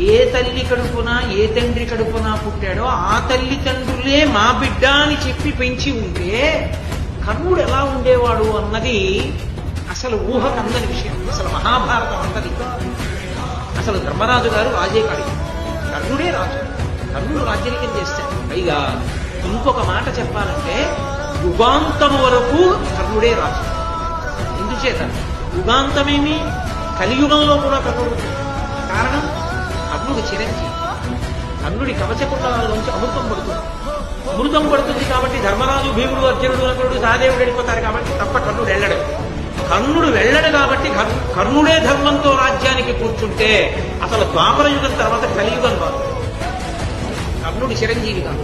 ఏ తల్లి కడుపున ఏ తండ్రి కడుపున పుట్టాడో ఆ తల్లిదండ్రులే మా బిడ్డ అని చెప్పి పెంచి ఉంటే కర్ణుడు ఎలా ఉండేవాడు అన్నది అసలు ఊహకందని విషయం. అసలు మహాభారతం అన్నది అసలు ధర్మరాజు గారు రాజే కాడు, కర్ణుడే రాజు. కర్ణుడు రాజ్యానికం చేస్తాడు. పైగా ఇంకొక మాట చెప్పాలంటే యుగాంతం వరకు కర్ణుడే రాజు. ఎందుచేత యుగాంతమేమి కలియుగంలో కూడా కర్ణుడు. కారణం కర్ణుడు చిరంజీవి. కర్ణుడి కవచకుండలాల్లోంచి అమృతం పడుతుంది. అమృతం పడుతుంది కాబట్టి ధర్మరాజు, భీముడు, అర్జునుడు, నకులుడు, సహదేవుడు వెళ్ళిపోతారు కాబట్టి తప్ప కర్ణుడు వెళ్ళడు. కర్ణుడు వెళ్ళడు కాబట్టి కర్ణుడే ధర్మంతో రాజ్యానికి కూర్చుంటే అసలు ద్వాపర యుగం తర్వాత కలియుగం రాదు. కర్ణుడి చిరంజీవి కాదు.